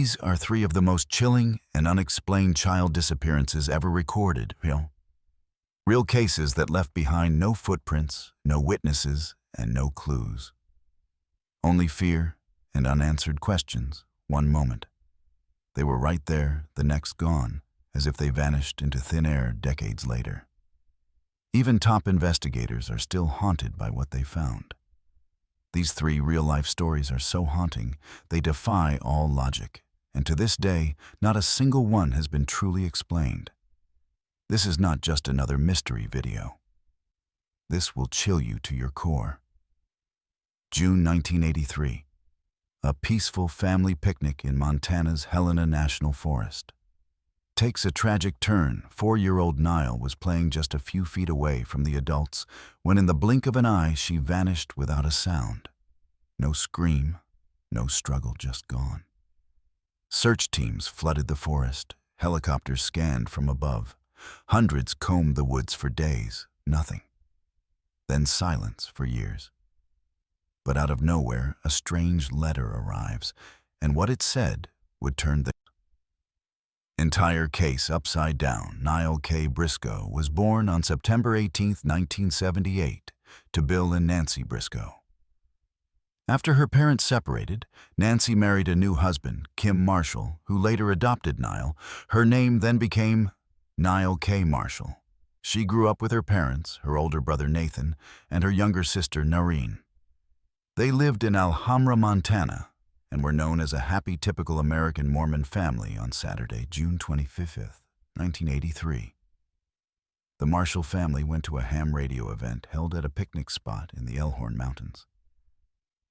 These are three of the most chilling and unexplained child disappearances ever recorded. Real cases that left behind no footprints, no witnesses, and no clues. Only fear and unanswered questions, one moment. They were right there, the next gone, as if they vanished into thin air decades later. Even top investigators are still haunted by what they found. These three real-life stories are so haunting, they defy all logic, and to this day, not a single one has been truly explained. This is not just another mystery video. This will chill you to your core. June 1983. A peaceful family picnic in Montana's Helena National Forest takes a tragic turn. 4-year-old Nile was playing just a few feet away from the adults when in the blink of an eye she vanished without a sound. No scream, no struggle, just gone. Search teams flooded the forest. Helicopters scanned from above. Hundreds combed the woods for days. Nothing. Then silence for years. But out of nowhere, a strange letter arrives, and what it said would turn the entire case upside down. Nile K. Briscoe was born on September 18, 1978, to Bill and Nancy Briscoe. After her parents separated, Nancy married a new husband, Kim Marshall, who later adopted Nile. Her name then became Nile K. Marshall. She grew up with her parents, her older brother Nathan, and her younger sister Noreen. They lived in Alhambra, Montana, and were known as a happy, typical American Mormon family on Saturday, June 25, 1983. The Marshall family went to a ham radio event held at a picnic spot in the Elkhorn Mountains.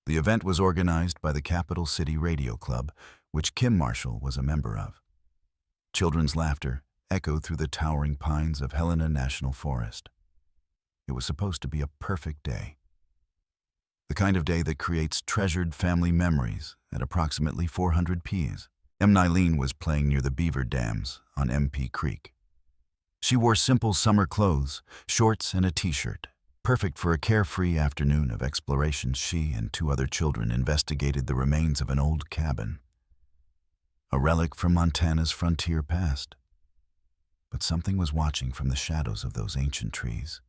The event was organized by the Capital City Radio Club, which Kim Marshall was a member of. Children's laughter echoed through the towering pines of Helena National Forest. It was supposed to be a perfect day. The kind of day that creates treasured family memories at approximately 400 Ps. Nylene was playing near the beaver dams on MP Creek. She wore simple summer clothes, shorts and a t-shirt, perfect for a carefree afternoon of exploration. She and 2 other children investigated the remains of an old cabin, a relic from Montana's frontier past. But something was watching from the shadows of those ancient trees.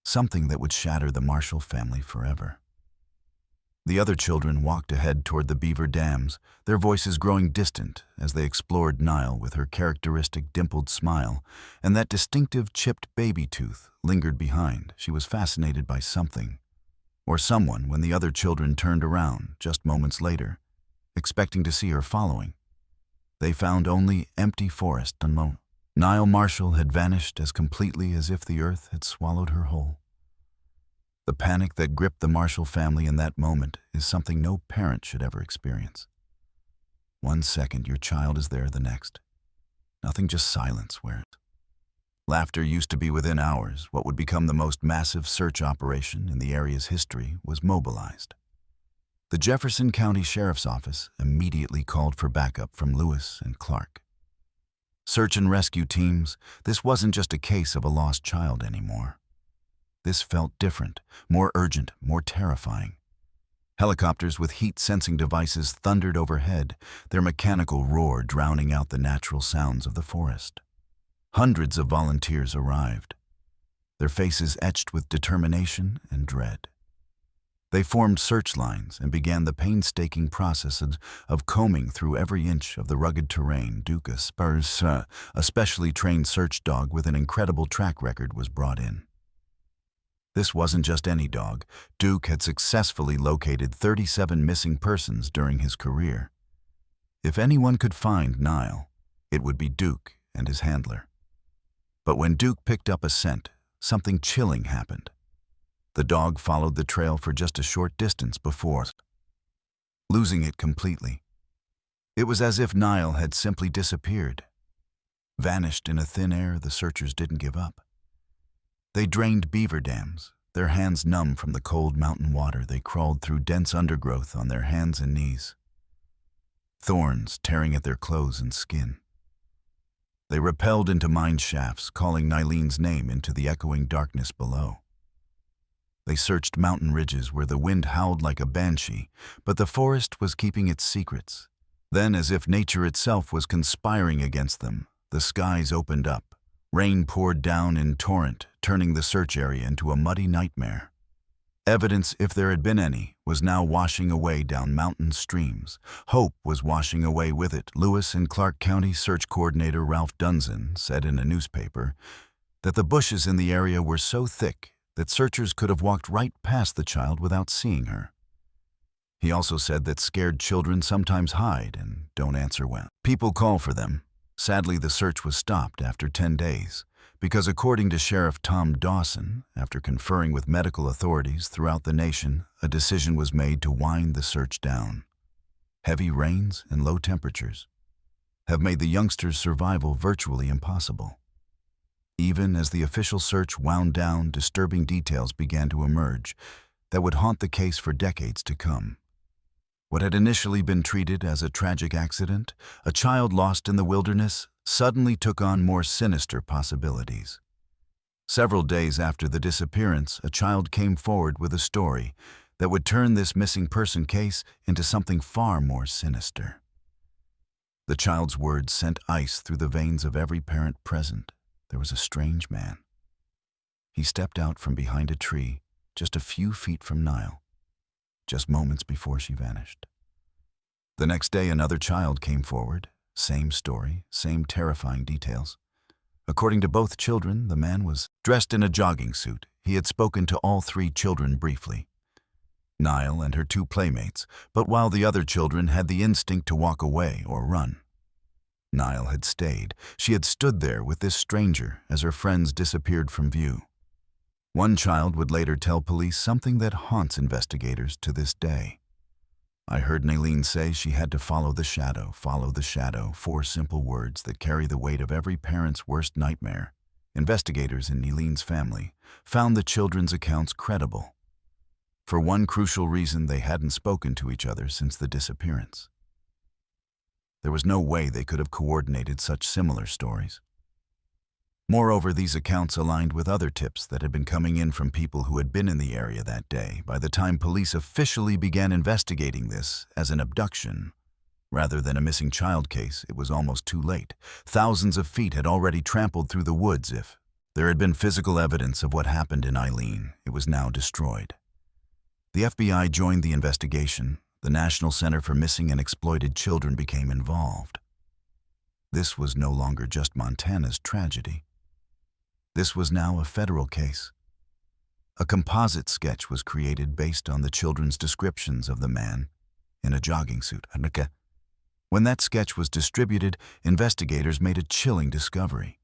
Something that would shatter the Marshall family forever. The other children walked ahead toward the beaver dams, their voices growing distant as they explored Nile with her characteristic dimpled smile, and that distinctive chipped baby tooth lingered behind. She was fascinated by something, or someone, when the other children turned around just moments later, expecting to see her following. They found only empty forest and Nile Marshall had vanished as completely as if the earth had swallowed her whole. The panic that gripped the Marshall family in that moment is something no parent should ever experience. One second your child is there, the next. Nothing, just silence where laughter used to be within hours. What would become the most massive search operation in the area's history was mobilized. The Jefferson County Sheriff's Office immediately called for backup from Lewis and Clark. Search and rescue teams, this wasn't just a case of a lost child anymore. This felt different, more urgent, more terrifying. Helicopters with heat-sensing devices thundered overhead, their mechanical roar drowning out the natural sounds of the forest. Hundreds of volunteers arrived, their faces etched with determination and dread. They formed search lines and began the painstaking process of combing through every inch of the rugged terrain. Duke, a specially trained search dog with an incredible track record, was brought in. This wasn't just any dog. Duke had successfully located 37 missing persons during his career. If anyone could find Nile, it would be Duke and his handler. But when Duke picked up a scent, something chilling happened. The dog followed the trail for just a short distance before losing it completely. It was as if Nile had simply disappeared. Vanished in a thin air. The searchers didn't give up. They drained beaver dams, their hands numb from the cold mountain water. They crawled through dense undergrowth on their hands and knees, thorns tearing at their clothes and skin. They rappelled into mine shafts, calling Nylene's name into the echoing darkness below. They searched mountain ridges where the wind howled like a banshee, but the forest was keeping its secrets. Then, as if nature itself was conspiring against them, the skies opened up. Rain poured down in torrent, turning the search area into a muddy nightmare. Evidence, if there had been any, was now washing away down mountain streams. Hope was washing away with it. Lewis and Clark County Search Coordinator Ralph Dunson said in a newspaper that the bushes in the area were so thick that searchers could have walked right past the child without seeing her. He also said that scared children sometimes hide and don't answer when people call for them. Sadly, the search was stopped after 10 days because, according to Sheriff Tom Dawson, after conferring with medical authorities throughout the nation, a decision was made to wind the search down. Heavy rains and low temperatures have made the youngsters' survival virtually impossible. Even as the official search wound down, disturbing details began to emerge that would haunt the case for decades to come. What had initially been treated as a tragic accident, a child lost in the wilderness, suddenly took on more sinister possibilities. Several days after the disappearance, a child came forward with a story that would turn this missing person case into something far more sinister. The child's words sent ice through the veins of every parent present. There was a strange man. He stepped out from behind a tree just a few feet from Nile, just moments before she vanished. The next day, another child came forward. Same story, same terrifying details. According to both children, the man was dressed in a jogging suit. He had spoken to all 3 children briefly, Nile and her 2 playmates, but while the other children had the instinct to walk away or run, Nile had stayed. She had stood there with this stranger as her friends disappeared from view. One child would later tell police something that haunts investigators to this day. I heard Nailene say she had to follow the shadow, 4 simple words that carry the weight of every parent's worst nightmare. Investigators in Nailene's family found the children's accounts credible. For one crucial reason, they hadn't spoken to each other since the disappearance. There was no way they could have coordinated such similar stories. Moreover, these accounts aligned with other tips that had been coming in from people who had been in the area that day. By the time police officially began investigating this as an abduction, rather than a missing child case, it was almost too late. Thousands of feet had already trampled through the woods. If there had been physical evidence of what happened in Eileen, it was now destroyed. The FBI joined the investigation. The National Center for Missing and Exploited Children became involved. This was no longer just Montana's tragedy. This was now a federal case. A composite sketch was created based on the children's descriptions of the man in a jogging suit. When that sketch was distributed, investigators made a chilling discovery.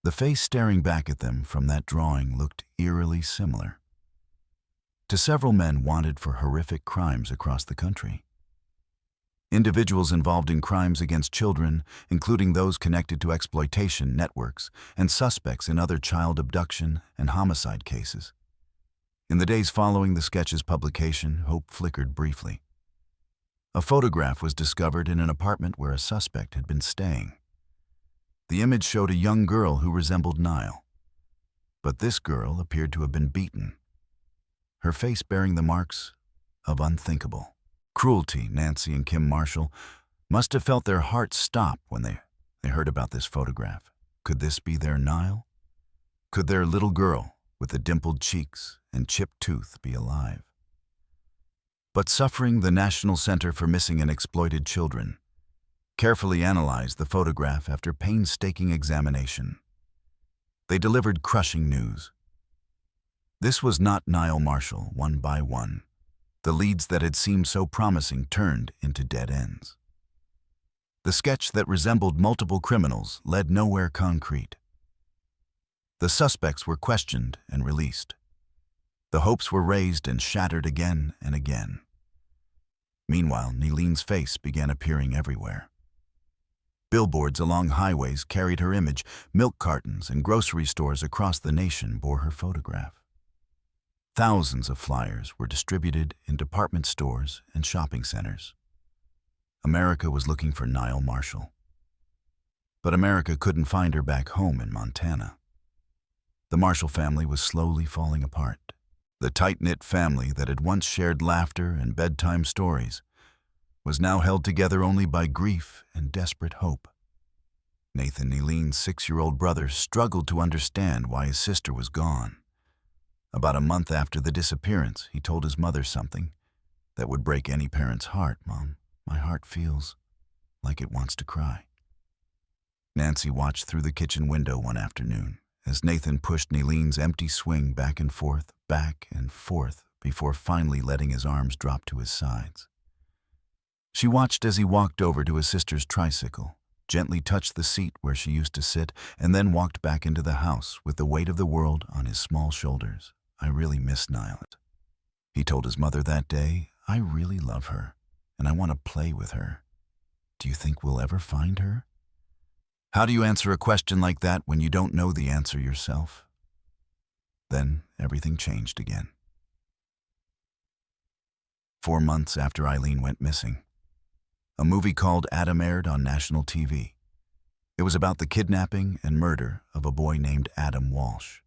The face staring back at them from that drawing looked eerily similar to several men wanted for horrific crimes across the country. Individuals involved in crimes against children, including those connected to exploitation networks and suspects in other child abduction and homicide cases. In the days following the sketch's publication, hope flickered briefly. A photograph was discovered in an apartment where a suspect had been staying. The image showed a young girl who resembled Nile, but this girl appeared to have been beaten, her face bearing the marks of unthinkable cruelty. Nancy and Kim Marshall must have felt their hearts stop when they heard about this photograph. Could this be their Nile? Could their little girl with the dimpled cheeks and chipped tooth be alive? But suffering, the National Center for Missing and Exploited Children carefully analyzed the photograph after painstaking examination. They delivered crushing news. This was not Nile Marshall. One by one, the leads that had seemed so promising turned into dead ends. The sketch that resembled multiple criminals led nowhere concrete. The suspects were questioned and released. The hopes were raised and shattered again and again. Meanwhile, Nailene's face began appearing everywhere. Billboards along highways carried her image. Milk cartons and grocery stores across the nation bore her photograph. Thousands of flyers were distributed in department stores and shopping centers. America was looking for Nile Marshall. But America couldn't find her back home in Montana. The Marshall family was slowly falling apart. The tight-knit family that had once shared laughter and bedtime stories was now held together only by grief and desperate hope. Nathan Eileen's 6-year-old brother struggled to understand why his sister was gone. About a month after the disappearance, he told his mother something that would break any parent's heart. "Mom, my heart feels like it wants to cry." Nancy watched through the kitchen window one afternoon as Nathan pushed Eileen's empty swing back and forth, before finally letting his arms drop to his sides. She watched as he walked over to his sister's tricycle, gently touched the seat where she used to sit, and then walked back into the house with the weight of the world on his small shoulders. "I really miss Nyla," he told his mother that day. "I really love her, and I want to play with her. Do you think we'll ever find her?" How do you answer a question like that when you don't know the answer yourself? Then everything changed again. 4 months after Eileen went missing, a movie called Adam aired on national TV. It was about the kidnapping and murder of a boy named Adam Walsh.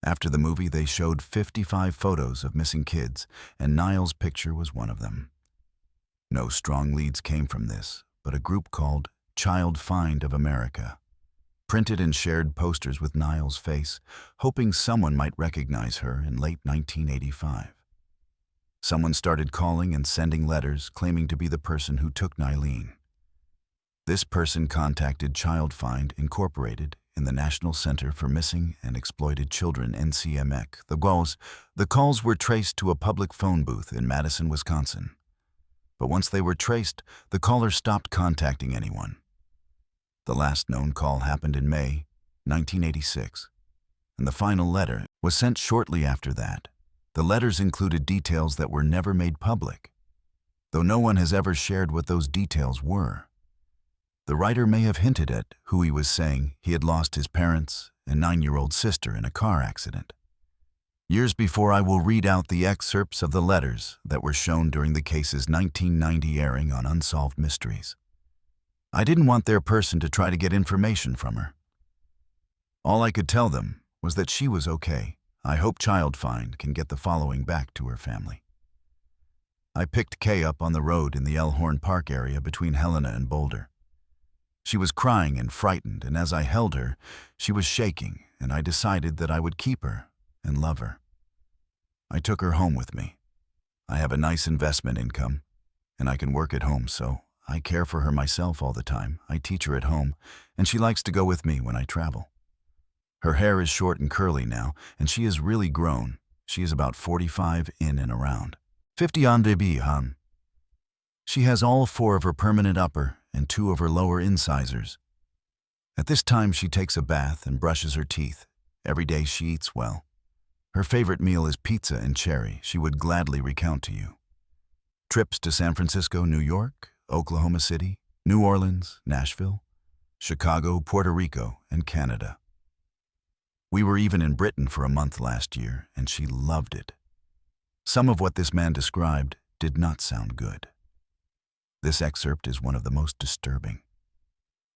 After the movie, they showed 55 photos of missing kids, and Niall's picture was one of them. No strong leads came from this, but a group called Child Find of America printed and shared posters with Niall's face, hoping someone might recognize her in late 1985. Someone started calling and sending letters claiming to be the person who took Eileen. This person contacted Child Find Incorporated in the National Center for Missing and Exploited Children, NCMEC. The calls were traced to a public phone booth in Madison, Wisconsin. But once they were traced, the caller stopped contacting anyone. The last known call happened in May 1986, and the final letter was sent shortly after that. The letters included details that were never made public, though no one has ever shared what those details were. The writer may have hinted at who he was, saying he had lost his parents and 9-year-old sister in a car accident. Years before, I will read out the excerpts of the letters that were shown during the case's 1990 airing on Unsolved Mysteries. I didn't want their person to try to get information from her. All I could tell them was that she was okay. I hope Child Find can get the following back to her family. I picked Kay up on the road in the Elkhorn Park area between Helena and Boulder. She was crying and frightened, and as I held her, she was shaking, and I decided that I would keep her and love her. I took her home with me. I have a nice investment income, and I can work at home, so I care for her myself all the time. I teach her at home, and she likes to go with me when I travel. Her hair is short and curly now, and she is really grown. She is about 45 in and around 50 on début, hun. She has all 4 of her permanent upper and 2 of her lower incisors. At this time, she takes a bath and brushes her teeth. Every day she eats well. Her favorite meal is pizza and cherry. She would gladly recount to you. Trips to San Francisco, New York, Oklahoma City, New Orleans, Nashville, Chicago, Puerto Rico, and Canada. We were even in Britain for a month last year, and she loved it. Some of what this man described did not sound good. This excerpt is one of the most disturbing.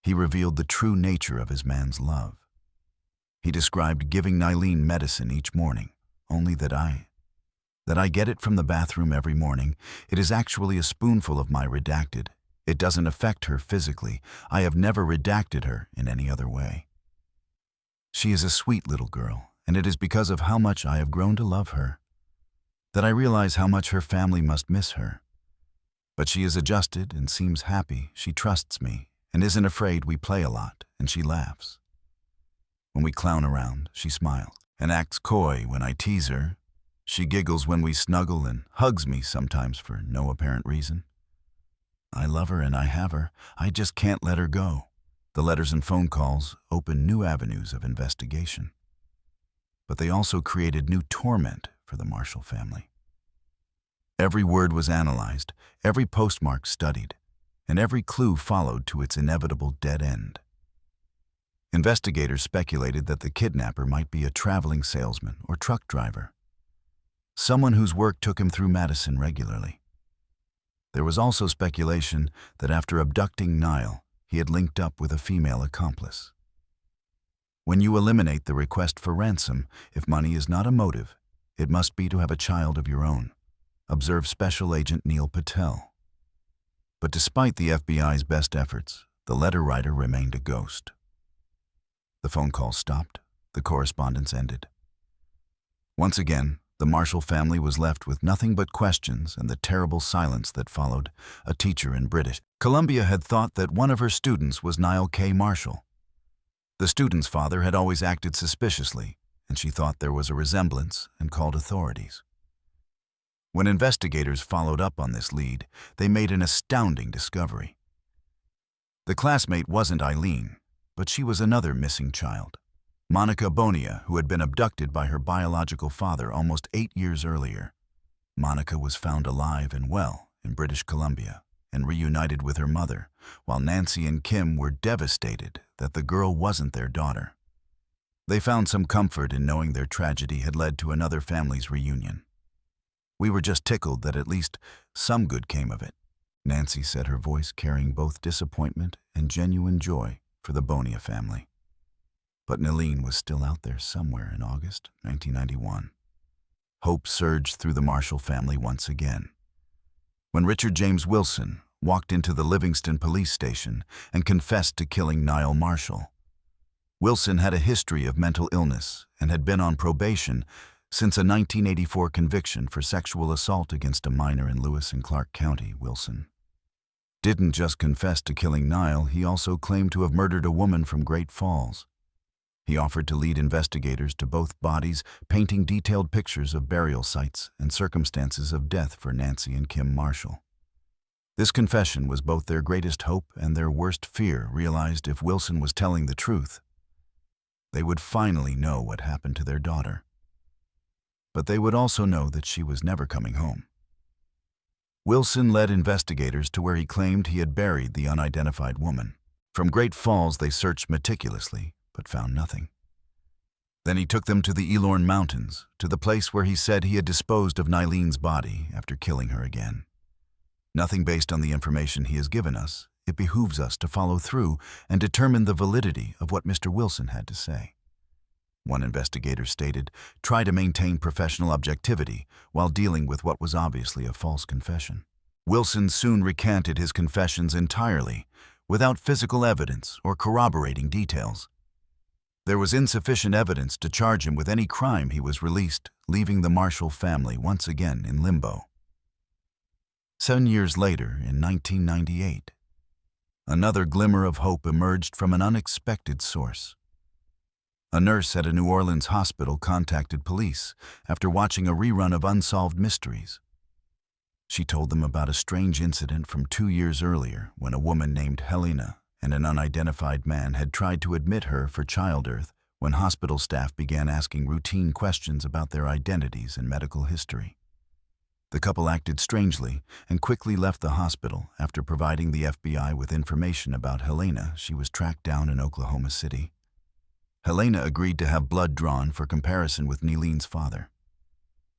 He revealed the true nature of his man's love. He described giving Eileen medicine each morning, only that I get it from the bathroom every morning. It is actually a spoonful of my redacted. It doesn't affect her physically. I have never redacted her in any other way. She is a sweet little girl, and it is because of how much I have grown to love her that I realize how much her family must miss her. But she is adjusted and seems happy. She trusts me and isn't afraid. We play a lot, and she laughs. When we clown around, she smiles and acts coy when I tease her. She giggles when we snuggle and hugs me sometimes for no apparent reason. I love her and I have her. I just can't let her go. The letters and phone calls opened new avenues of investigation. But they also created new torment for the Marshall family. Every word was analyzed, every postmark studied, and every clue followed to its inevitable dead end. Investigators speculated that the kidnapper might be a traveling salesman or truck driver, someone whose work took him through Madison regularly. There was also speculation that after abducting Niall, he had linked up with a female accomplice. When you eliminate the request for ransom, if money is not a motive, it must be to have a child of your own, observed Special Agent Neil Patel. But despite the FBI's best efforts, the letter writer remained a ghost. The phone call stopped, the correspondence ended. Once again, the Marshall family was left with nothing but questions and the terrible silence that followed. A teacher in British Columbia had thought that one of her students was Niall K. Marshall. The student's father had always acted suspiciously, and she thought there was a resemblance and called authorities. When investigators followed up on this lead, they made an astounding discovery. The classmate wasn't Eileen, but she was another missing child, Monica Bonia, who had been abducted by her biological father almost 8 years earlier. Monica was found alive and well in British Columbia and reunited with her mother, while Nancy and Kim were devastated that the girl wasn't their daughter. They found some comfort in knowing their tragedy had led to another family's reunion. "We were just tickled that at least some good came of it," Nancy said, her voice carrying both disappointment and genuine joy for the Bonia family. But Nalene was still out there somewhere in August 1991. Hope surged through the Marshall family once again. When Richard James Wilson walked into the Livingston police station and confessed to killing Niall Marshall. Wilson had a history of mental illness and had been on probation since a 1984 conviction for sexual assault against a minor in Lewis and Clark County. Wilson didn't just confess to killing Niall, he also claimed to have murdered a woman from Great Falls. He offered to lead investigators to both bodies, painting detailed pictures of burial sites and circumstances of death for Nancy and Kim Marshall. This confession was both their greatest hope and their worst fear, realized if Wilson was telling the truth. They would finally know what happened to their daughter. But they would also know that she was never coming home. Wilson led investigators to where he claimed he had buried the unidentified woman. From Great Falls, they searched meticulously, but found nothing. Then he took them to the Elorn Mountains, to the place where he said he had disposed of Nylene's body after killing her again. Nothing based on the information he has given us, it behooves us to follow through and determine the validity of what Mr. Wilson had to say. One investigator stated, "Try to maintain professional objectivity while dealing with what was obviously a false confession." Wilson soon recanted his confessions entirely, without physical evidence or corroborating details. There was insufficient evidence to charge him with any crime. He was released, leaving the Marshall family once again in limbo. 7 years later, in 1998, another glimmer of hope emerged from an unexpected source. A nurse at a New Orleans hospital contacted police after watching a rerun of Unsolved Mysteries. She told them about a strange incident from 2 years earlier when a woman named Helena and an unidentified man had tried to admit her for childbirth when hospital staff began asking routine questions about their identities and medical history. The couple acted strangely and quickly left the hospital after providing the FBI with information about Helena. She was tracked down in Oklahoma City. Helena agreed to have blood drawn for comparison with Nylene's father.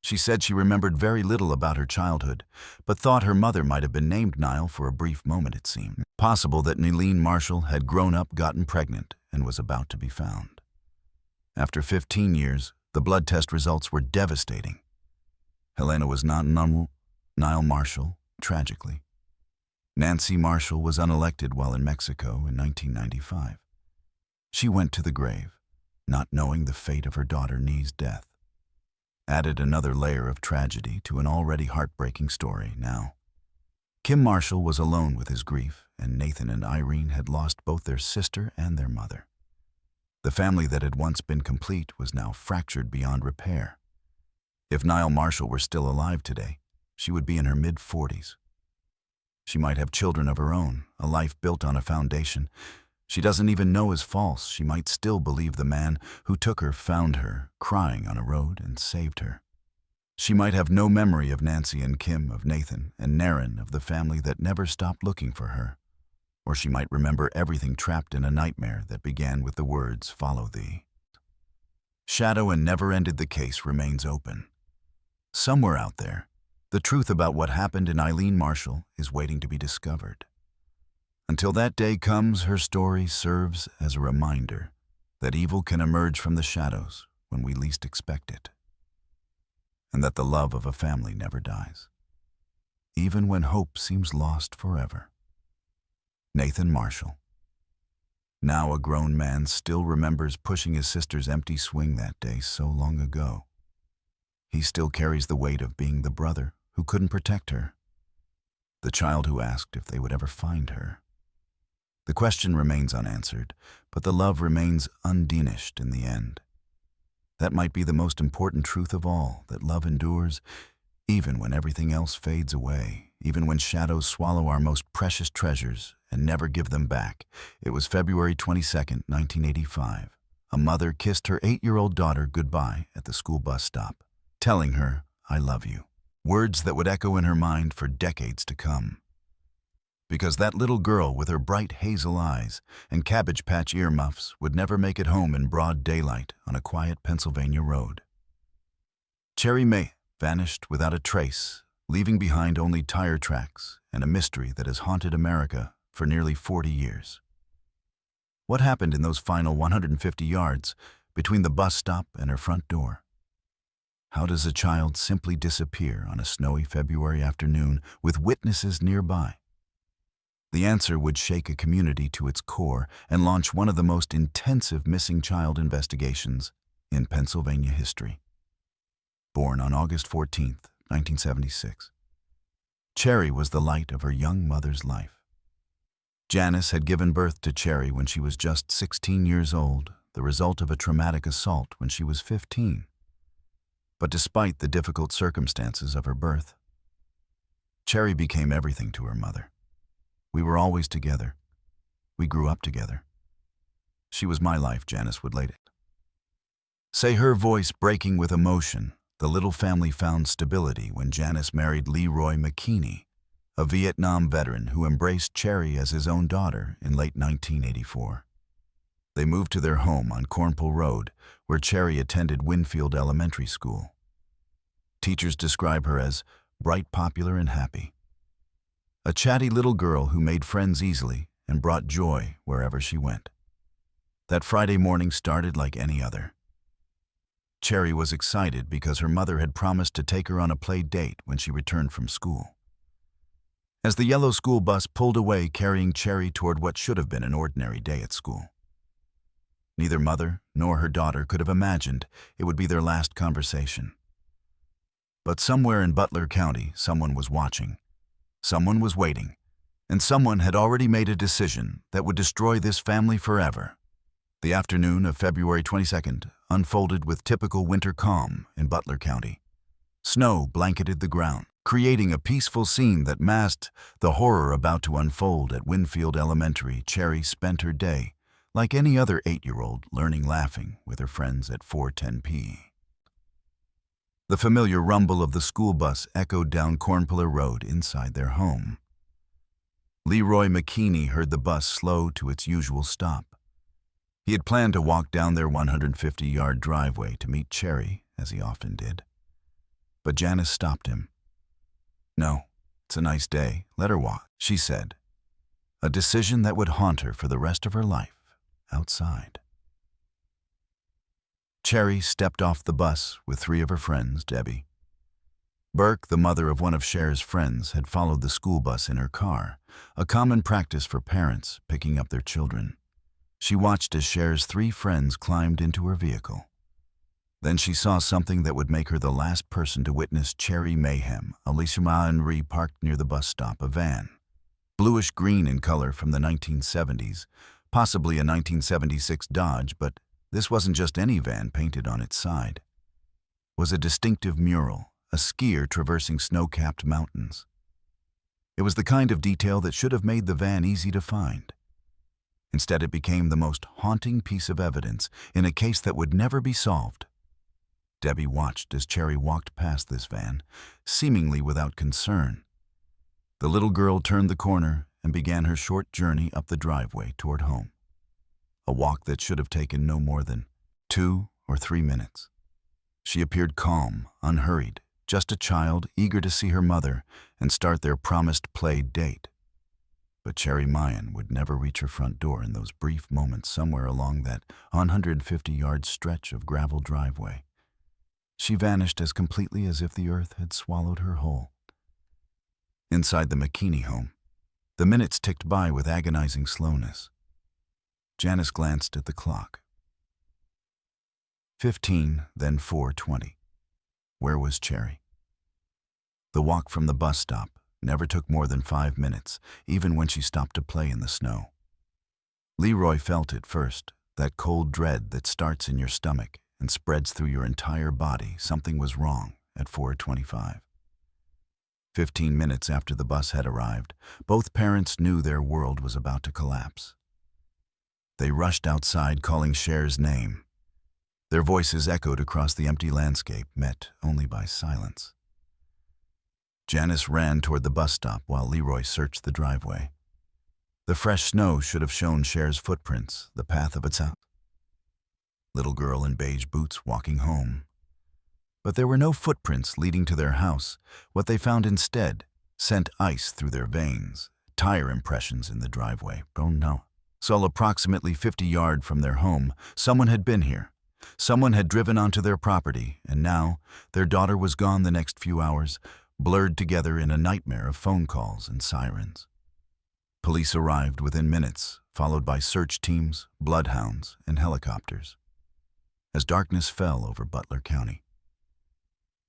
She said she remembered very little about her childhood, but thought her mother might have been named Niall for a brief moment, it seemed. Possible that Nylene Marshall had grown up, gotten pregnant, and was about to be found. After 15 years, the blood test results were devastating. Helena was not Niall Marshall, tragically. Nancy Marshall was unelected while in Mexico in 1995. She went to the grave, not knowing the fate of her daughter Nee's death. Added another layer of tragedy to an already heartbreaking story now. Kim Marshall was alone with his grief, and Nathan and Irene had lost both their sister and their mother. The family that had once been complete was now fractured beyond repair. If Niall Marshall were still alive today, she would be in her mid-40s. She might have children of her own, a life built on a foundation she doesn't even know is false. She might still believe the man who took her found her, crying on a road, and saved her. She might have no memory of Nancy and Kim, of Nathan and Naren, of the family that never stopped looking for her. Or she might remember everything trapped in a nightmare that began with the words, "Follow thee." Shadow and never ended the case remains open. Somewhere out there, the truth about what happened in Eileen Marshall is waiting to be discovered. Until that day comes, her story serves as a reminder that evil can emerge from the shadows when we least expect it, and that the love of a family never dies, even when hope seems lost forever. Nathan Marshall. Now a grown man still remembers pushing his sister's empty swing that day so long ago. He still carries the weight of being the brother who couldn't protect her, the child who asked if they would ever find her. The question remains unanswered, but the love remains undiminished in the end. That might be the most important truth of all, that love endures even when everything else fades away, even when shadows swallow our most precious treasures and never give them back. It was February 22nd, 1985. A mother kissed her 8-year-old daughter goodbye at the school bus stop, telling her, "I love you." Words that would echo in her mind for decades to come. Because that little girl with her bright hazel eyes and Cabbage Patch earmuffs would never make it home in broad daylight on a quiet Pennsylvania road. Cherry May vanished without a trace, leaving behind only tire tracks and a mystery that has haunted America for nearly 40 years. What happened in those final 150 yards between the bus stop and her front door? How does a child simply disappear on a snowy February afternoon with witnesses nearby? The answer would shake a community to its core and launch one of the most intensive missing child investigations in Pennsylvania history. Born on August 14th, 1976, Cherry was the light of her young mother's life. Janice had given birth to Cherry when she was just 16 years old, the result of a traumatic assault when she was 15. But despite the difficult circumstances of her birth, Cherry became everything to her mother. We were always together. We grew up together. She was my life, Janice would later say, her voice breaking with emotion. The little family found stability when Janice married Leroy McKinney, a Vietnam veteran who embraced Cherry as his own daughter in late 1984. They moved to their home on Cornpool Road, where Cherry attended Winfield Elementary School. Teachers describe her as bright, popular, and happy. A chatty little girl who made friends easily and brought joy wherever she went. That Friday morning started like any other. Cherry was excited because her mother had promised to take her on a play date when she returned from school. As the yellow school bus pulled away carrying Cherry toward what should have been an ordinary day at school, neither mother nor her daughter could have imagined it would be their last conversation. But somewhere in Butler County, someone was watching, someone was waiting, and someone had already made a decision that would destroy this family forever. The afternoon of February 22nd unfolded with typical winter calm in Butler County. Snow blanketed the ground, creating a peaceful scene that masked the horror about to unfold at Winfield Elementary. Cherry spent her day like any other 8-year-old, learning, laughing with her friends at 4:10 p.m. The familiar rumble of the school bus echoed down Cornpool Road inside their home. Leroy McKinney heard the bus slow to its usual stop. He had planned to walk down their 150-yard driveway to meet Cherry, as he often did. But Janice stopped him. "No, it's a nice day. Let her walk," she said. A decision that would haunt her for the rest of her life outside. Cherry stepped off the bus with 3 of her friends, Debbie. Burke, the mother of one of Cher's friends, had followed the school bus in her car, a common practice for parents picking up their children. She watched as Cher's 3 friends climbed into her vehicle. Then she saw something that would make her the last person to witness Cherry mayhem. Alicia Henry parked near the bus stop, a van, bluish-green in color from the 1970s, possibly a 1976 Dodge, but this wasn't just any van painted on its side. It was a distinctive mural, a skier traversing snow-capped mountains. It was the kind of detail that should have made the van easy to find. Instead, it became the most haunting piece of evidence in a case that would never be solved. Debbie watched as Cherry walked past this van, seemingly without concern. The little girl turned the corner and began her short journey up the driveway toward home. A walk that should have taken no more than 2 or 3 minutes. She appeared calm, unhurried, just a child eager to see her mother and start their promised play date. But Cherry Mayan would never reach her front door in those brief moments somewhere along that 150-yard stretch of gravel driveway. She vanished as completely as if the earth had swallowed her whole. Inside the McKinney home, The minutes ticked by with agonizing slowness. Janice glanced at the clock. 15, then 4:20. Where was Cherry? The walk from the bus stop never took more than 5 minutes, even when she stopped to play in the snow. Leroy felt it first, that cold dread that starts in your stomach and spreads through your entire body. Something was wrong at 4:25. 15 minutes after the bus had arrived, both parents knew their world was about to collapse. They rushed outside, calling Cher's name. Their voices echoed across the empty landscape, met only by silence. Janice ran toward the bus stop while Leroy searched the driveway. The fresh snow should have shown Cher's footprints, the path of its house. Little girl in beige boots walking home. But there were no footprints leading to their house. What they found instead sent ice through their veins, tire impressions in the driveway. Oh no. So approximately 50 yards from their home, someone had been here. Someone had driven onto their property, and now their daughter was gone the next few hours, blurred together in a nightmare of phone calls and sirens. Police arrived within minutes, followed by search teams, bloodhounds, and helicopters. As darkness fell over Butler County,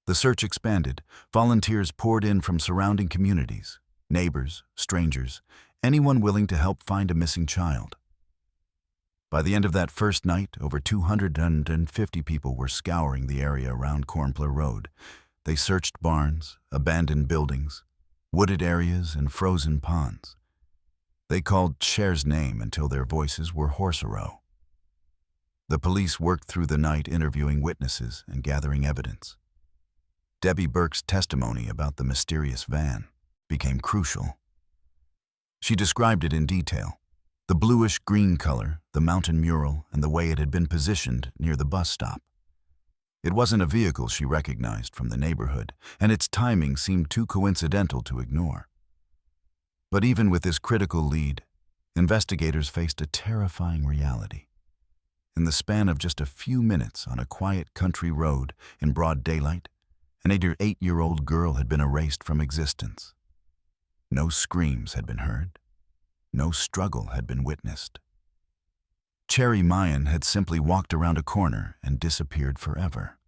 the search expanded. Volunteers poured in from surrounding communities, neighbors, strangers, anyone willing to help find a missing child. By the end of that first night, over 250 people were scouring the area around Cornpler Road. They searched barns, abandoned buildings, wooded areas, and frozen ponds. They called Cher's name until their voices were hoarse a row. The police worked through the night interviewing witnesses and gathering evidence. Debbie Burke's testimony about the mysterious van became crucial. She described it in detail: the bluish-green color, the mountain mural, and the way it had been positioned near the bus stop. It wasn't a vehicle she recognized from the neighborhood, and its timing seemed too coincidental to ignore. But even with this critical lead, investigators faced a terrifying reality. In the span of just a few minutes on a quiet country road in broad daylight, an 8-year-old girl had been erased from existence. No screams had been heard. No struggle had been witnessed. Cherry Mayan had simply walked around a corner and disappeared forever.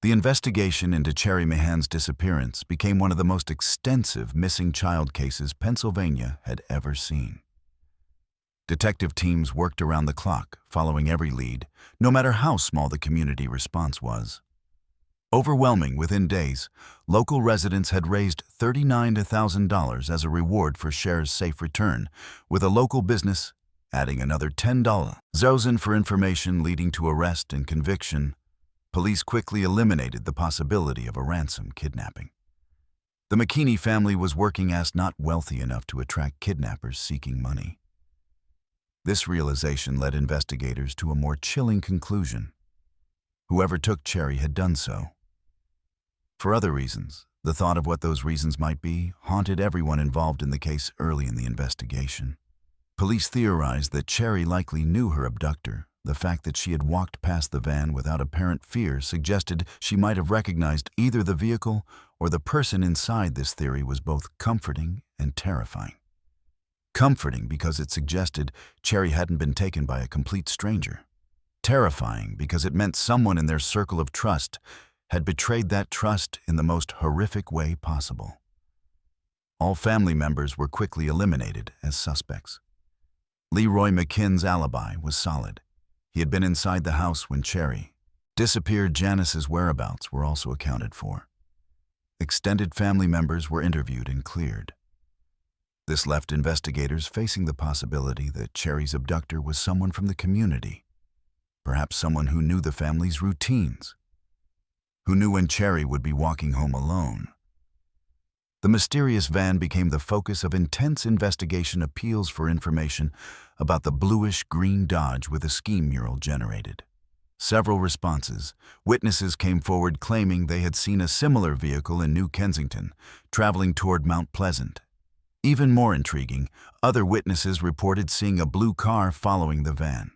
The investigation into Cherry Mahan's disappearance became one of the most extensive missing child cases Pennsylvania had ever seen. Detective teams worked around the clock, following every lead, no matter how small the community response was. Overwhelming within days, local residents had raised $39,000 as a reward for Cher's safe return, with a local business adding another $10,000 for information leading to arrest and conviction. Police quickly eliminated the possibility of a ransom kidnapping. The McKinney family was working as not wealthy enough to attract kidnappers seeking money. This realization led investigators to a more chilling conclusion: whoever took Cherry had done so. For other reasons, the thought of what those reasons might be haunted everyone involved in the case early in the investigation. Police theorized that Cherry likely knew her abductor. The fact that she had walked past the van without apparent fear suggested she might have recognized either the vehicle or the person inside. This theory was both comforting and terrifying. Comforting because it suggested Cherry hadn't been taken by a complete stranger. Terrifying because it meant someone in their circle of trust had betrayed that trust in the most horrific way possible. All family members were quickly eliminated as suspects. Leroy McKinn's alibi was solid. He had been inside the house when Cherry disappeared. Janice's whereabouts were also accounted for. Extended family members were interviewed and cleared. This left investigators facing the possibility that Cherry's abductor was someone from the community, perhaps someone who knew the family's routines, who knew when Cherry would be walking home alone. The mysterious van became the focus of intense investigation. Appeals for information about the bluish-green Dodge with a ski mural generated. Several responses. Witnesses came forward claiming they had seen a similar vehicle in New Kensington, traveling toward Mount Pleasant. Even more intriguing, other witnesses reported seeing a blue car following the van.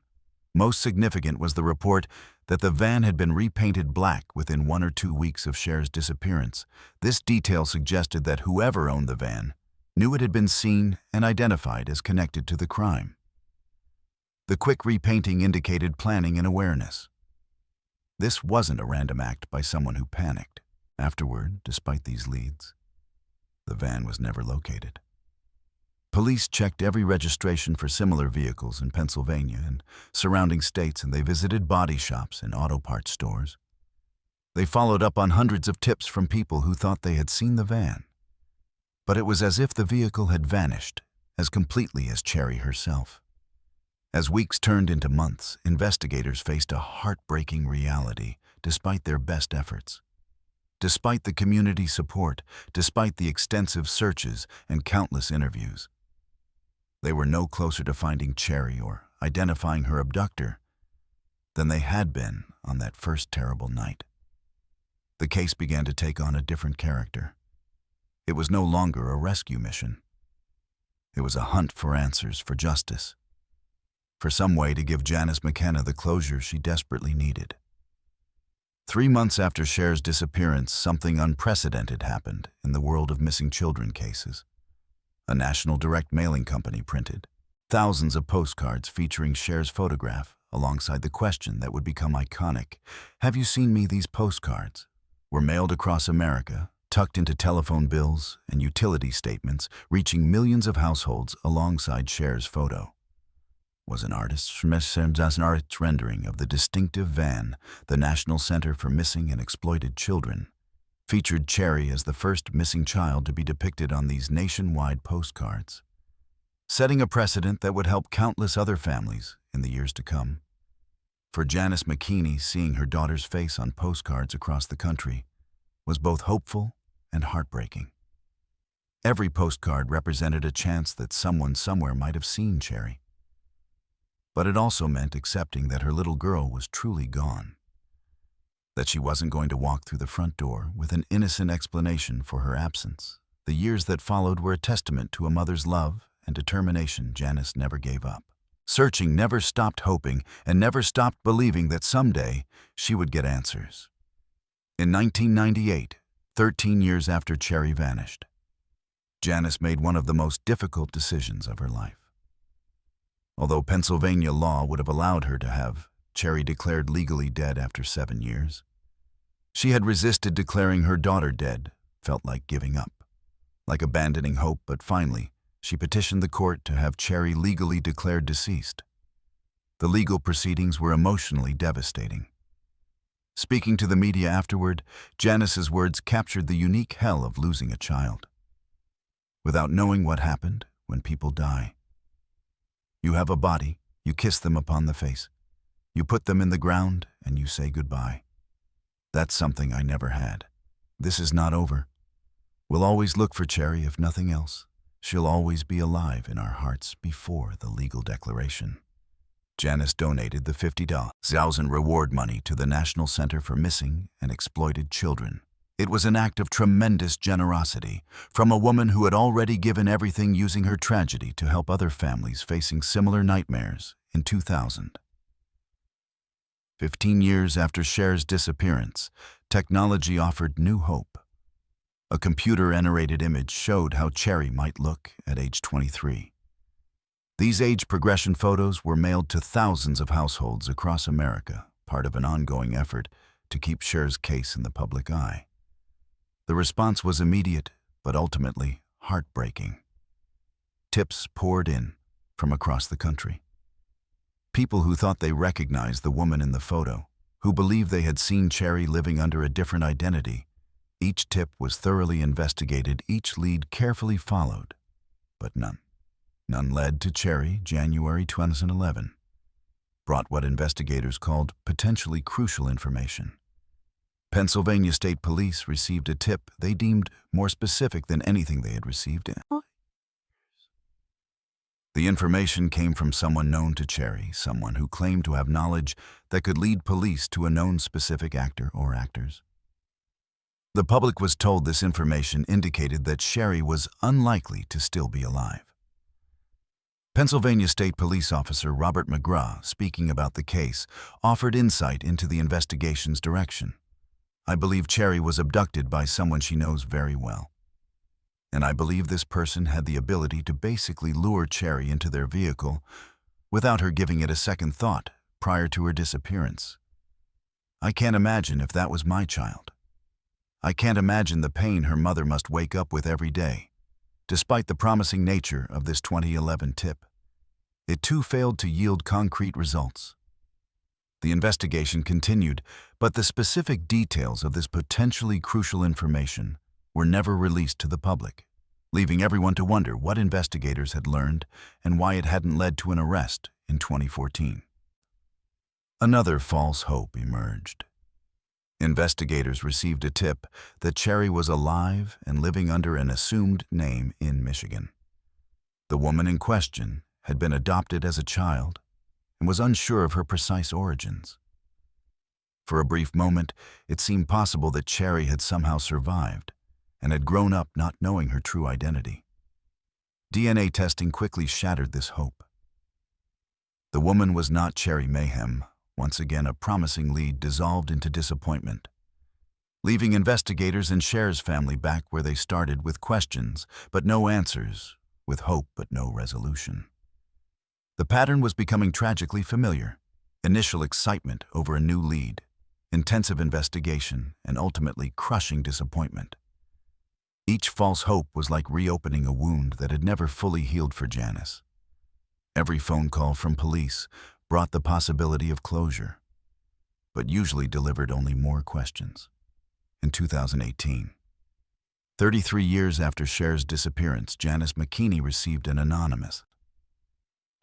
Most significant was the report that the van had been repainted black within 1 or 2 weeks of Cher's disappearance. This detail suggested that whoever owned the van knew it had been seen and identified as connected to the crime. The quick repainting indicated planning and awareness. This wasn't a random act by someone who panicked. Afterward, despite these leads, the van was never located. Police checked every registration for similar vehicles in Pennsylvania and surrounding states, and they visited body shops and auto parts stores. They followed up on hundreds of tips from people who thought they had seen the van. But it was as if the vehicle had vanished, as completely as Cherry herself. As weeks turned into months, investigators faced a heartbreaking reality despite their best efforts. Despite the community support, despite the extensive searches and countless interviews, they were no closer to finding Cherry or identifying her abductor than they had been on that first terrible night. The case began to take on a different character. It was no longer a rescue mission. It was a hunt for answers, for justice, for some way to give Janice McKenna the closure she desperately needed. 3 months after Cher's disappearance, something unprecedented happened in the world of missing children cases. A national direct mailing company printed thousands of postcards featuring Cher's photograph alongside the question that would become iconic, "Have you seen me?" These postcards were mailed across America, tucked into telephone bills and utility statements, reaching millions of households alongside Cher's photo. Was an artist's rendering of the distinctive van. The National Center for Missing and Exploited Children featured Cherry as the first missing child to be depicted on these nationwide postcards, setting a precedent that would help countless other families in the years to come. For Janice McKinney, seeing her daughter's face on postcards across the country was both hopeful and heartbreaking. Every postcard represented a chance that someone somewhere might have seen Cherry. But it also meant accepting that her little girl was truly gone, that she wasn't going to walk through the front door with an innocent explanation for her absence. The years that followed were a testament to a mother's love and determination. Janice never gave up. Searching, never stopped hoping, and never stopped believing that someday she would get answers. In 1998, 13 years after Cherry vanished, Janice made one of the most difficult decisions of her life. Although Pennsylvania law would have allowed her to have Cherry declared legally dead after 7 years, she had resisted declaring her daughter dead. Felt like giving up, like abandoning hope, but finally, she petitioned the court to have Cherry legally declared deceased. The legal proceedings were emotionally devastating. Speaking to the media afterward, Janice's words captured the unique hell of losing a child. Without knowing what happened when people die. You have a body, you kiss them upon the face. You put them in the ground and you say goodbye. That's something I never had. This is not over. We'll always look for Cherry if nothing else. She'll always be alive in our hearts before the legal declaration. Janice donated the $50,000 reward money to the National Center for Missing and Exploited Children. It was an act of tremendous generosity from a woman who had already given everything, using her tragedy to help other families facing similar nightmares in 2000. 15 years after Cher's disappearance, technology offered new hope. A computer-generated image showed how Cherry might look at age 23. These age progression photos were mailed to thousands of households across America, part of an ongoing effort to keep Cher's case in the public eye. The response was immediate, but ultimately heartbreaking. Tips poured in from across the country. People who thought they recognized the woman in the photo, who believed they had seen Cherry living under a different identity. Each tip was thoroughly investigated, each lead carefully followed, but none led to Cherry. January 2011 brought what investigators called potentially crucial information. Pennsylvania State Police received a tip they deemed more specific than anything they had received. The information came from someone known to Cherry, someone who claimed to have knowledge that could lead police to a known specific actor or actors. The public was told this information indicated that Cherry was unlikely to still be alive. Pennsylvania State Police Officer Robert McGraw, speaking about the case, offered insight into the investigation's direction. "I believe Cherry was abducted by someone she knows very well. and I believe this person had the ability to basically lure Cherry into their vehicle without her giving it a second thought prior to her disappearance. I can't imagine if that was my child. I can't imagine the pain her mother must wake up with every day. Despite the promising nature of this 2011 tip, it too failed to yield concrete results. The investigation continued, but the specific details of this potentially crucial information were never released to the public, leaving everyone to wonder what investigators had learned and why it hadn't led to an arrest in 2014. Another false hope emerged. Investigators received a tip that Cherry was alive and living under an assumed name in Michigan. The woman in question had been adopted as a child and was unsure of her precise origins. For a brief moment, it seemed possible that Cherry had somehow survived and had grown up not knowing her true identity. DNA testing quickly shattered this hope. The woman was not Cherry Mayhem. Once again, a promising lead dissolved into disappointment, leaving investigators and Cher's family back where they started, with questions but no answers, with hope but no resolution. The pattern was becoming tragically familiar: initial excitement over a new lead, intensive investigation, and ultimately crushing disappointment. Each false hope was like reopening a wound that had never fully healed for Janice. Every phone call from police brought the possibility of closure, but usually delivered only more questions. In 2018, 33 years after Cher's disappearance, Janice McKinney received an anonymous,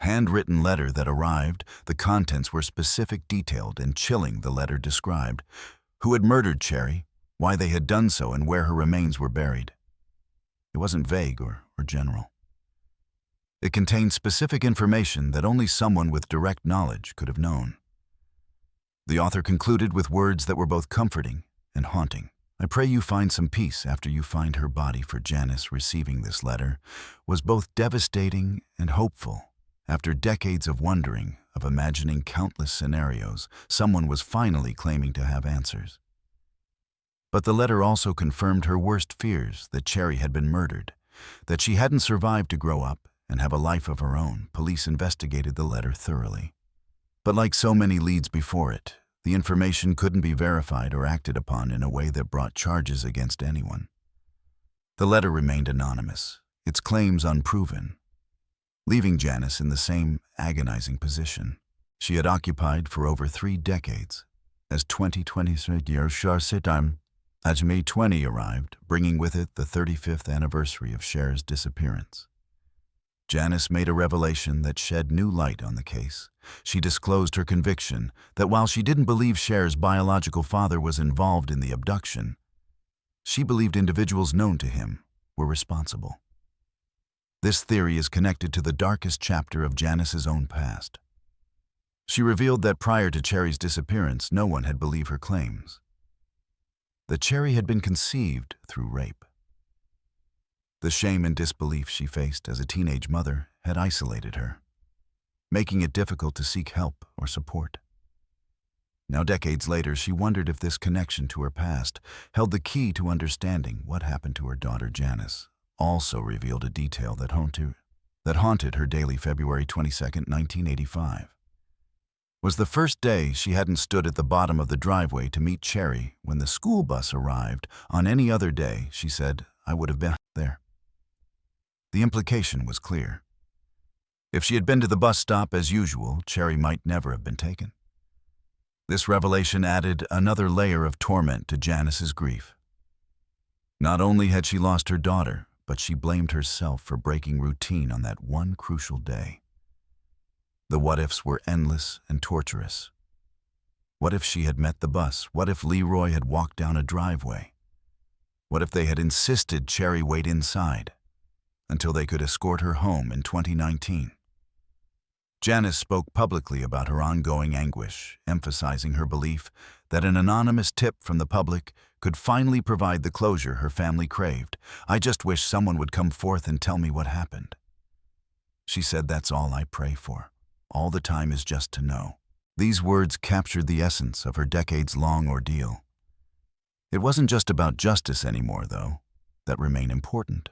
handwritten letter that arrived. The contents were specific, detailed, and chilling. The letter described who had murdered Cherry, why they had done so, and where her remains were buried. It wasn't vague or general. It contained specific information that only someone with direct knowledge could have known. The author concluded with words that were both comforting and haunting. I pray you find some peace after you find her body. For Janice, receiving this letter was both devastating and hopeful. After decades of wondering, of imagining countless scenarios, someone was finally claiming to have answers. But the letter also confirmed her worst fears: that Cherry had been murdered, that she hadn't survived to grow up and have a life of her own. Police investigated the letter thoroughly. But like so many leads before it, the information couldn't be verified or acted upon in a way that brought charges against anyone. The letter remained anonymous, its claims unproven, leaving Janice in the same agonizing position she had occupied for over 3 decades. As 2023 as May 20 arrived, bringing with it the 35th anniversary of Cher's disappearance, Janice made a revelation that shed new light on the case. She disclosed her conviction that while she didn't believe Cher's biological father was involved in the abduction, she believed individuals known to him were responsible. This theory is connected to the darkest chapter of Janice's own past. She revealed that prior to Cherry's disappearance, no one had believed her claims, that Cherry had been conceived through rape. The shame and disbelief she faced as a teenage mother had isolated her, making it difficult to seek help or support. Now, decades later, she wondered if this connection to her past held the key to understanding what happened to her daughter. Janice also revealed a detail that haunted her daily. February 22, 1985. Was the first day she hadn't stood at the bottom of the driveway to meet Cherry when the school bus arrived. On any other day, she said, I would have been there. The implication was clear. If she had been to the bus stop as usual, Cherry might never have been taken. This revelation added another layer of torment to Janice's grief. Not only had she lost her daughter, but she blamed herself for breaking routine on that one crucial day. The what-ifs were endless and torturous. What if she had met the bus? What if Leroy had walked down a driveway? What if they had insisted Cherry wait inside until they could escort her home in 2019? Janice spoke publicly about her ongoing anguish, emphasizing her belief that an anonymous tip from the public could finally provide the closure her family craved. I just wish someone would come forth and tell me what happened. She said, that's all I pray for. All the time is just to know. These words captured the essence of her decades-long ordeal. It wasn't just about justice anymore, though. That remained important.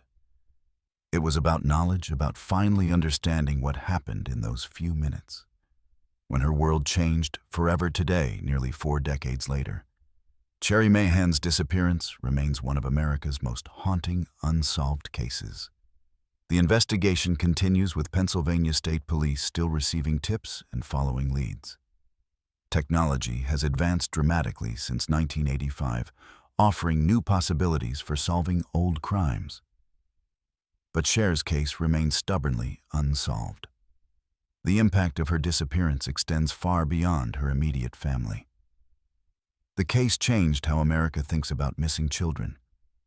It was about knowledge, about finally understanding what happened in those few minutes. When her world changed forever today, nearly 4 decades later, Cherry Mahan's disappearance remains one of America's most haunting unsolved cases. The investigation continues with Pennsylvania State Police still receiving tips and following leads. Technology has advanced dramatically since 1985, offering new possibilities for solving old crimes. But Cher's case remains stubbornly unsolved. The impact of her disappearance extends far beyond her immediate family. The case changed how America thinks about missing children,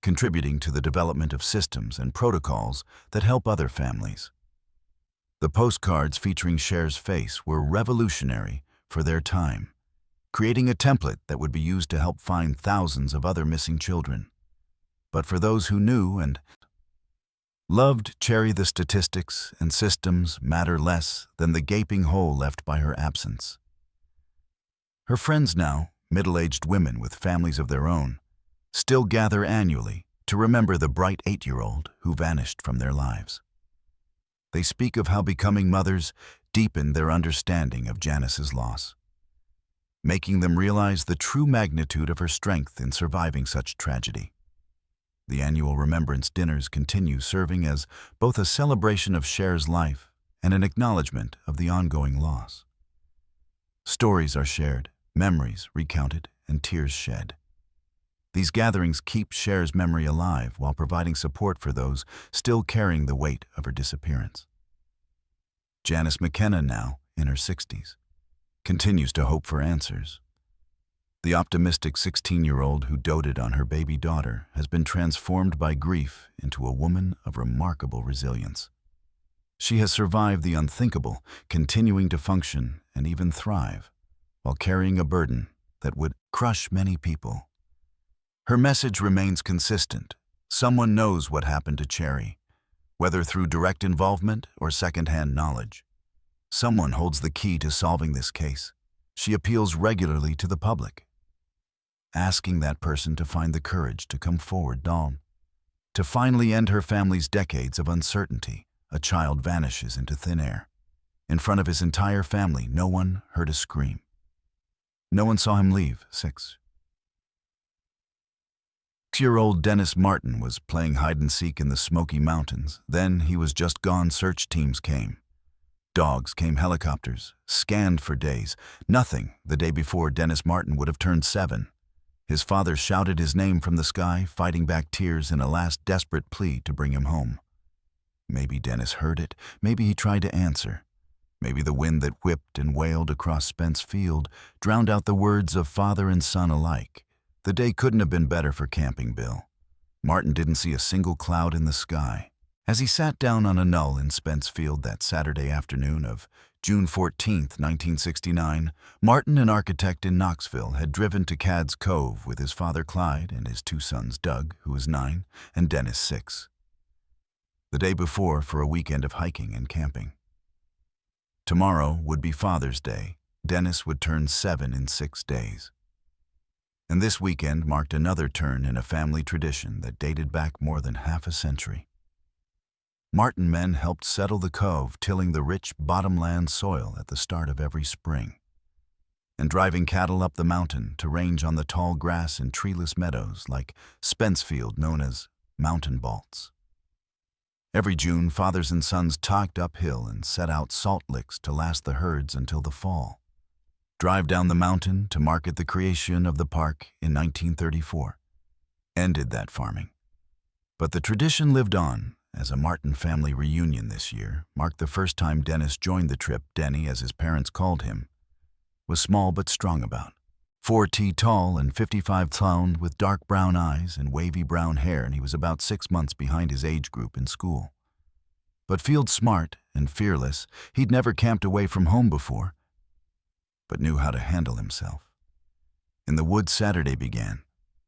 contributing to the development of systems and protocols that help other families. The postcards featuring Cher's face were revolutionary for their time, creating a template that would be used to help find thousands of other missing children. But for those who knew and loved Cherry, the statistics and systems matter less than the gaping hole left by her absence. Her friends now, middle-aged women with families of their own, still gather annually to remember the bright 8-year-old who vanished from their lives. They speak of how becoming mothers deepened their understanding of Janice's loss, making them realize the true magnitude of her strength in surviving such tragedy. The annual remembrance dinners continue, serving as both a celebration of Cher's life and an acknowledgement of the ongoing loss. Stories are shared, memories recounted, and tears shed. These gatherings keep Cher's memory alive while providing support for those still carrying the weight of her disappearance. Janice McKenna, now in her 60s, continues to hope for answers. The optimistic 16-year-old who doted on her baby daughter has been transformed by grief into a woman of remarkable resilience. She has survived the unthinkable, continuing to function and even thrive, while carrying a burden that would crush many people. Her message remains consistent. Someone knows what happened to Cherry, whether through direct involvement or secondhand knowledge. Someone holds the key to solving this case. She appeals regularly to the public, asking that person to find the courage to come forward, to finally end her family's decades of uncertainty. A child vanishes into thin air. In front of his entire family, no one heard a scream. No one saw him leave. 6-year-old Dennis Martin was playing hide-and-seek in the Smoky Mountains. Then he was just gone. Search teams came. Dogs came, helicopters, scanned for days. Nothing. The day before, Dennis Martin would have turned 7. His father shouted his name from the sky, fighting back tears in a last desperate plea to bring him home. Maybe Dennis heard it. Maybe he tried to answer. Maybe the wind that whipped and wailed across Spence Field drowned out the words of father and son alike. The day couldn't have been better for Camping Bill. Martin didn't see a single cloud in the sky. As he sat down on a knoll in Spence Field that Saturday afternoon of June 14, 1969, Martin, an architect in Knoxville, had driven to Cad's Cove with his father Clyde and his 2 sons, Doug, who was 9, and Dennis, 6. The day before, for a weekend of hiking and camping. Tomorrow would be Father's Day. Dennis would turn 7 in 6 days. And this weekend marked another turn in a family tradition that dated back more than half a century. Martin men helped settle the cove, tilling the rich bottomland soil at the start of every spring, and driving cattle up the mountain to range on the tall grass and treeless meadows like Spencefield, known as Mountain Balts. Every June, fathers and sons tugged uphill and set out salt licks to last the herds until the fall. Drive down the mountain to market the creation of the park in 1934 ended that farming. But the tradition lived on, as a Martin family reunion this year marked the first time Dennis joined the trip. Denny, as his parents called him, was small but strong about 4't" tall and 55 pound, with dark brown eyes and wavy brown hair, and he was about 6 months behind his age group in school. But field smart and fearless, he'd never camped away from home before, but knew how to handle himself. In the woods, Saturday began,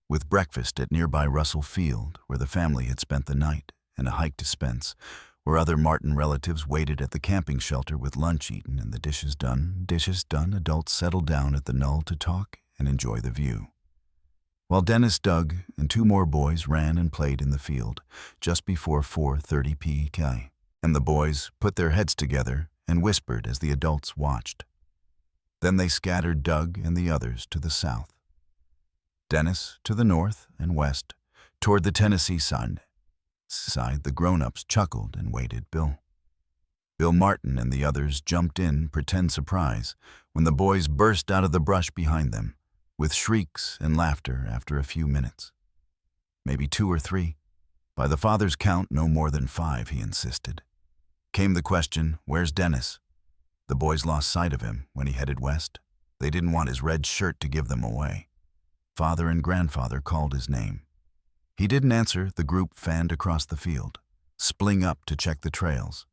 with breakfast at nearby Russell Field, where the family had spent the night, and a hike to Spence, where other Martin relatives waited at the camping shelter with lunch eaten and the dishes done. Adults settled down at the knoll to talk and enjoy the view. while Dennis dug and two more boys ran and played in the field just before 4:30 p.m. And the boys put their heads together and whispered as the adults watched. Then they scattered Doug and the others to the south, Dennis to the north and west, toward the Tennessee side. The grown-ups chuckled and waited. Bill Martin and the others jumped in, pretend surprise, when the boys burst out of the brush behind them, with shrieks and laughter after a few minutes. Maybe 2 or 3. By the father's count, no more than 5, he insisted. Came the question, where's Dennis? The boys lost sight of him when he headed west. They didn't want his red shirt to give them away. Father and grandfather called his name. He didn't answer. The group fanned across the field, spling up to check the trails.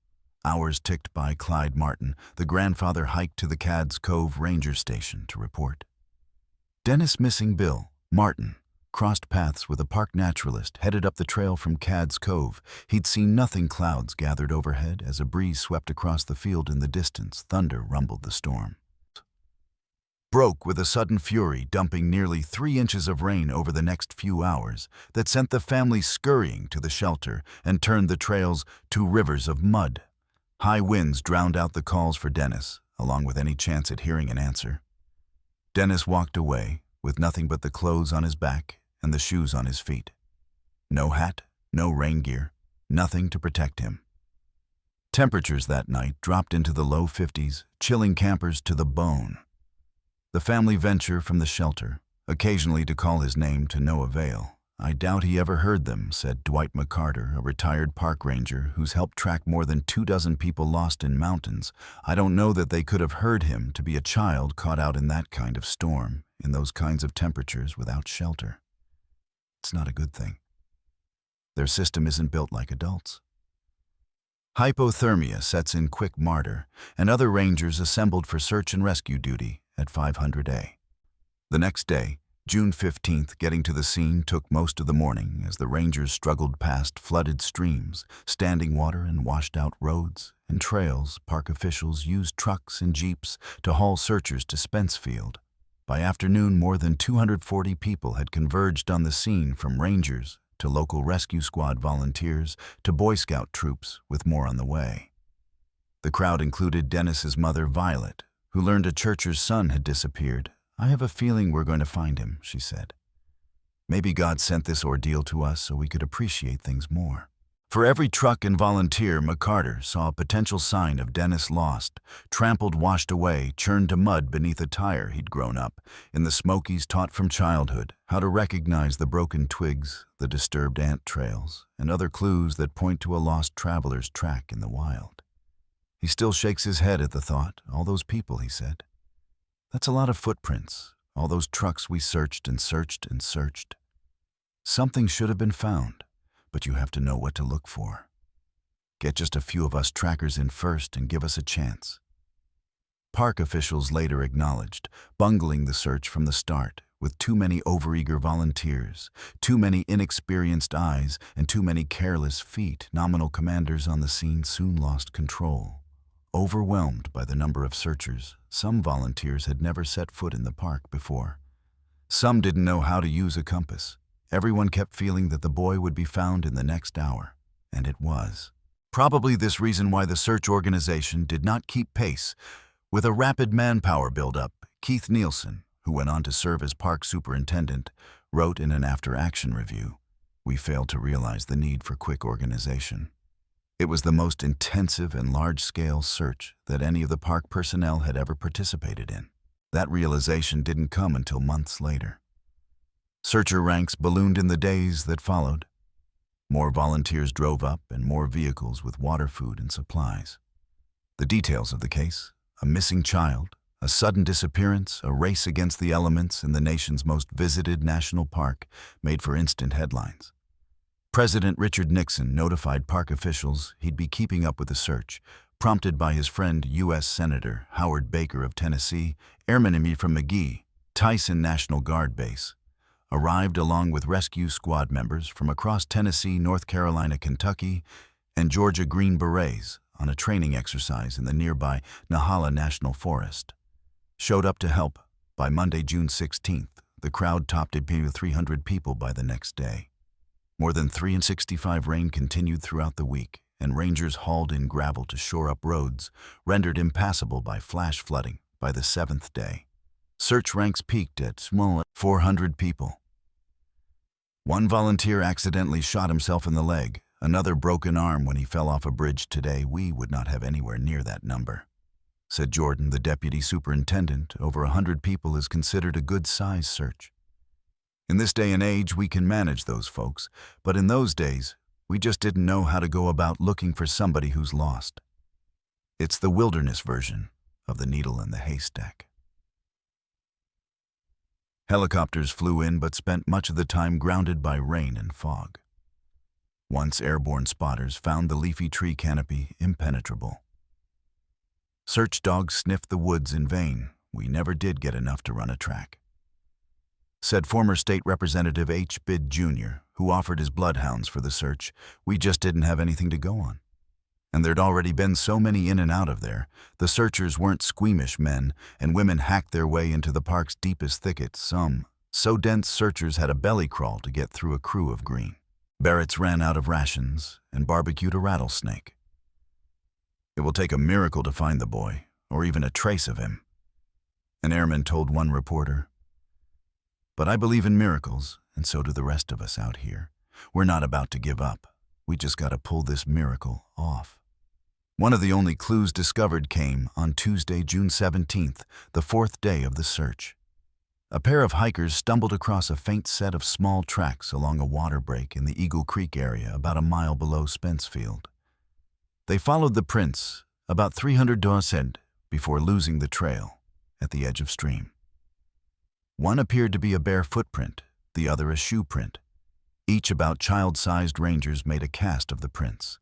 Hours ticked by. Clyde Martin, the grandfather, hiked to the Cad's Cove Ranger Station to report. Dennis missing. Bill Martin crossed paths with a park naturalist headed up the trail from Cad's Cove. He'd seen nothing. Clouds gathered overhead as a breeze swept across the field in the distance. Thunder rumbled. The storm broke with a sudden fury, dumping nearly 3 inches of rain over the next few hours that sent the family scurrying to the shelter and turned the trails to rivers of mud. High winds drowned out the calls for Dennis, along with any chance at hearing an answer. Dennis walked away with nothing but the clothes on his back and the shoes on his feet. No hat, no rain gear, nothing to protect him. Temperatures that night dropped into the low 50s, chilling campers to the bone. The family venture from the shelter, occasionally to call his name, to no avail. I doubt he ever heard them, said Dwight McCarter, a retired park ranger who's helped track more than 24 people lost in mountains. I don't know that they could have heard him, to be a child caught out in that kind of storm, in those kinds of temperatures, without shelter. It's not a good thing. Their system isn't built like adults. Hypothermia sets in quick. Martyr and other rangers assembled for search and rescue duty at 500A. The next day, June 15th, getting to the scene took most of the morning as the rangers struggled past flooded streams, standing water, and washed-out roads and trails. Park officials used trucks and jeeps to haul searchers to Spencefield. By afternoon, more than 240 people had converged on the scene, from rangers to local rescue squad volunteers to Boy Scout troops, with more on the way. The crowd included Dennis's mother, Violet, who learned a churcher's son had disappeared. I have a feeling we're going to find him, she said. Maybe God sent this ordeal to us so we could appreciate things more. For every truck and volunteer, McCarter saw a potential sign of Dennis lost, trampled, washed away, churned to mud beneath a tire. He'd grown up in the Smokies, taught from childhood how to recognize the broken twigs, the disturbed ant trails, and other clues that point to a lost traveler's track in the wild. He still shakes his head at the thought. All those people, he said. That's a lot of footprints. All those trucks we searched and searched and searched. Something should have been found, but you have to know what to look for. Get just a few of us trackers in first and give us a chance. Park officials later acknowledged bungling the search from the start, with too many overeager volunteers, too many inexperienced eyes, and too many careless feet. Nominal commanders on the scene soon lost control. Overwhelmed by the number of searchers, some volunteers had never set foot in the park before. Some didn't know how to use a compass. Everyone kept feeling that the boy would be found in the next hour, and it was. Probably this reason why the search organization did not keep pace with a rapid manpower buildup. Keith Nielsen, who went on to serve as park superintendent, wrote in an after-action review, "We failed to realize the need for quick organization. It was the most intensive and large-scale search that any of the park personnel had ever participated in. That realization didn't come until months later." Searcher ranks ballooned in the days that followed. More volunteers drove up and more vehicles with water, food, and supplies. The details of the case: a missing child, a sudden disappearance, a race against the elements in the nation's most visited national park, made for instant headlines. President Richard Nixon notified park officials he'd be keeping up with the search, prompted by his friend U.S. Senator Howard Baker of Tennessee. Airmen from McGee, Tyson National Guard Base arrived along with rescue squad members from across Tennessee, North Carolina, Kentucky, and Georgia Green Berets on a training exercise in the nearby Nahala National Forest. Showed up to help. By Monday, June 16th, the crowd topped a 300 people by the next day. More than 365 rain continued throughout the week, and rangers hauled in gravel to shore up roads, rendered impassable by flash flooding by the 7th day. Search ranks peaked at 400 people. One volunteer accidentally shot himself in the leg, another broke an arm when he fell off a bridge today. We would not have anywhere near that number, said Jordan, the deputy superintendent. Over 100 people is considered a good-size search. In this day and age, we can manage those folks, but in those days, we just didn't know how to go about looking for somebody who's lost. It's the wilderness version of the needle in the haystack. Helicopters flew in but spent much of the time grounded by rain and fog. Once airborne spotters found the leafy tree canopy impenetrable. Search dogs sniffed the woods in vain. We never did get enough to run a track, said former State Representative H. Bid Jr., who offered his bloodhounds for the search. We just didn't have anything to go on. And there'd already been so many in and out of there. The searchers weren't squeamish men, and women hacked their way into the park's deepest thickets. Some, so dense searchers had a belly crawl to get through a crew of green. Barretts ran out of rations and barbecued a rattlesnake. It will take a miracle to find the boy, or even a trace of him, an airman told one reporter. But I believe in miracles, and so do the rest of us out here. We're not about to give up. We just got to pull this miracle off. One of the only clues discovered came on Tuesday, June 17th, the 4th day of the search. A pair of hikers stumbled across a faint set of small tracks along a water break in the Eagle Creek area about a mile below Spencefield. They followed the prints about 300 yards before losing the trail at the edge of stream. One appeared to be a bare footprint, the other a shoe print. Each about child-sized rangers made a cast of the prints.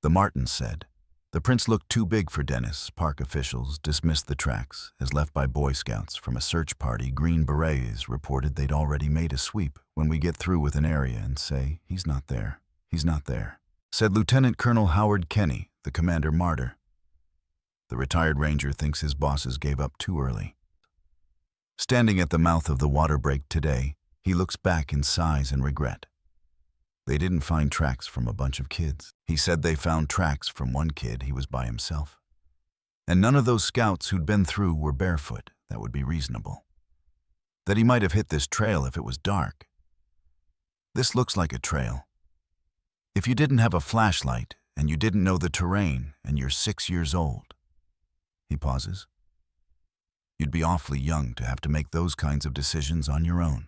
The Martins said the prints looked too big for Dennis. Park officials dismissed the tracks as left by Boy Scouts from a search party. Green Berets reported they'd already made a sweep. When we get through with an area and say, he's not there, said Lieutenant Colonel Howard Kenny, the commander martyr. The retired ranger thinks his bosses gave up too early. Standing at the mouth of the water break today, he looks back in sighs and regret. They didn't find tracks from a bunch of kids. He said they found tracks from one kid. He was by himself. And none of those scouts who'd been through were barefoot. That would be reasonable. That he might have hit this trail if it was dark. This looks like a trail. If you didn't have a flashlight and you didn't know the terrain and you're 6 years old. He pauses. You'd be awfully young to have to make those kinds of decisions on your own.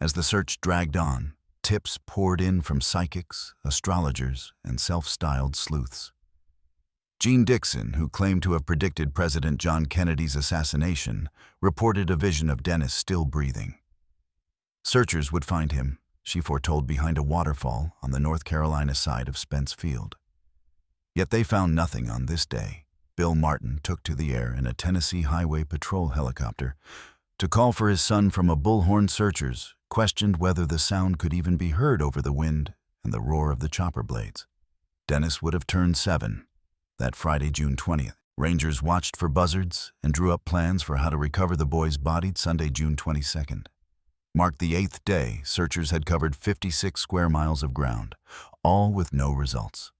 As the search dragged on, tips poured in from psychics, astrologers, and self-styled sleuths. Gene Dixon, who claimed to have predicted President John Kennedy's assassination, reported a vision of Dennis still breathing. Searchers would find him, she foretold, behind a waterfall on the North Carolina side of Spencefield. Yet they found nothing on this day. Bill Martin took to the air in a Tennessee Highway Patrol helicopter to call for his son from a bullhorn. Searchers questioned whether the sound could even be heard over the wind and the roar of the chopper blades. Dennis would have turned 7 that Friday, June 20th. Rangers watched for buzzards and drew up plans for how to recover the boy's body. Sunday, June 22nd. Marked the 8th day. Searchers had covered 56 square miles of ground, all with no results.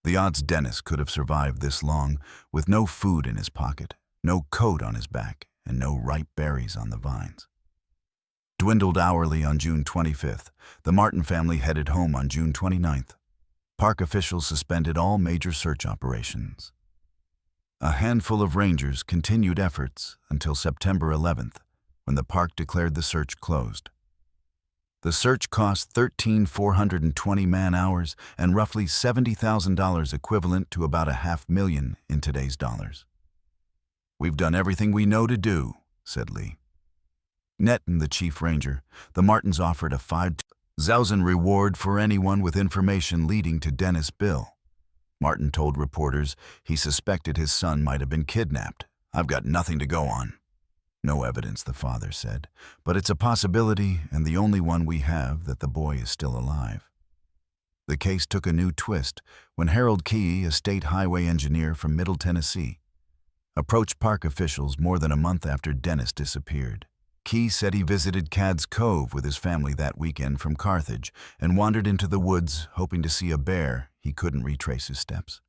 The odds Dennis could have survived this long with no food in his pocket, no coat on his back, and no ripe berries on the vines dwindled hourly. On June 25th, the Martin family headed home. On June 29th, park officials suspended all major search operations. A handful of rangers continued efforts until September 11th, when the park declared the search closed. The search cost 13,420 man-hours and roughly $70,000, equivalent to about $500,000 in today's dollars. We've done everything we know to do, said Lee. Netton, the chief ranger, the Martins offered a $5,000 reward for anyone with information leading to Dennis. Bill Martin told reporters he suspected his son might have been kidnapped. I've got nothing to go on. No evidence, the father said, but it's a possibility and the only one we have that the boy is still alive. The case took a new twist when Harold Key, a state highway engineer from Middle Tennessee, approached park officials more than a month after Dennis disappeared. Key said he visited Cad's Cove with his family that weekend from Carthage and wandered into the woods hoping to see a bear. He couldn't retrace his steps,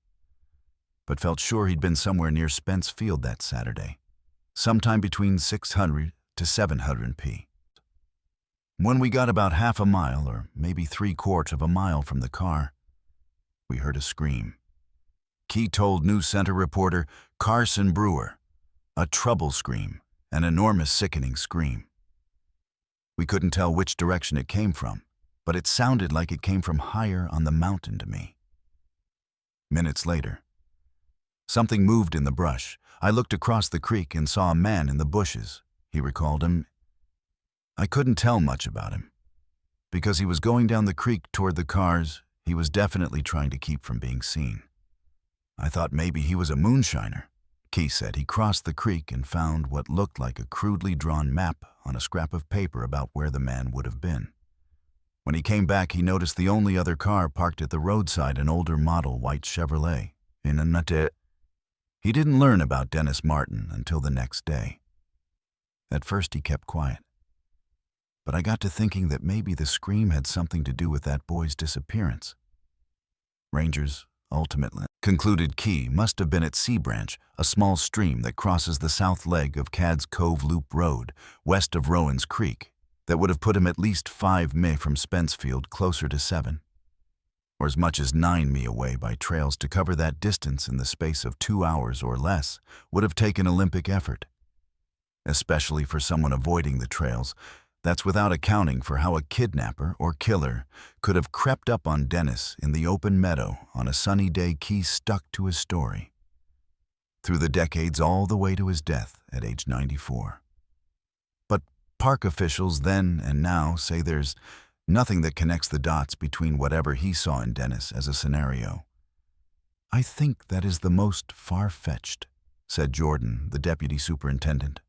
but felt sure he'd been somewhere near Spence Field that Saturday, sometime between 600 to 700 p. When we got about half a mile, or maybe 3/4 of a mile from the car, we heard a scream. Key told News Center reporter Carson Brewer, a trouble scream, an enormous sickening scream. We couldn't tell which direction it came from, but it sounded like it came from higher on the mountain to me. Minutes later, something moved in the brush. I looked across the creek and saw a man in the bushes. He recalled him. I couldn't tell much about him. Because he was going down the creek toward the cars, he was definitely trying to keep from being seen. I thought maybe he was a moonshiner. Key said he crossed the creek and found what looked like a crudely drawn map on a scrap of paper about where the man would have been. When he came back, he noticed the only other car parked at the roadside, an older model white Chevrolet. He didn't learn about Dennis Martin until the next day. At first he kept quiet, but I got to thinking that maybe the scream had something to do with that boy's disappearance. Rangers ultimately concluded Key must have been at Sea Branch, a small stream that crosses the south leg of Cad's Cove Loop Road, west of Rowan's Creek, that would have put him at least 5 mi from Spencefield, closer to 7, or as much as 9 mi away by trails. To cover that distance in the space of 2 hours or less would have taken Olympic effort, especially for someone avoiding the trails. That's without accounting for how a kidnapper or killer could have crept up on Dennis in the open meadow on a sunny day. Key stuck to his story through the decades, all the way to his death at age 94. But park officials then and now say there's nothing that connects the dots between whatever he saw in Dennis as a scenario. I think that is the most far-fetched, said Jordan, the deputy superintendent.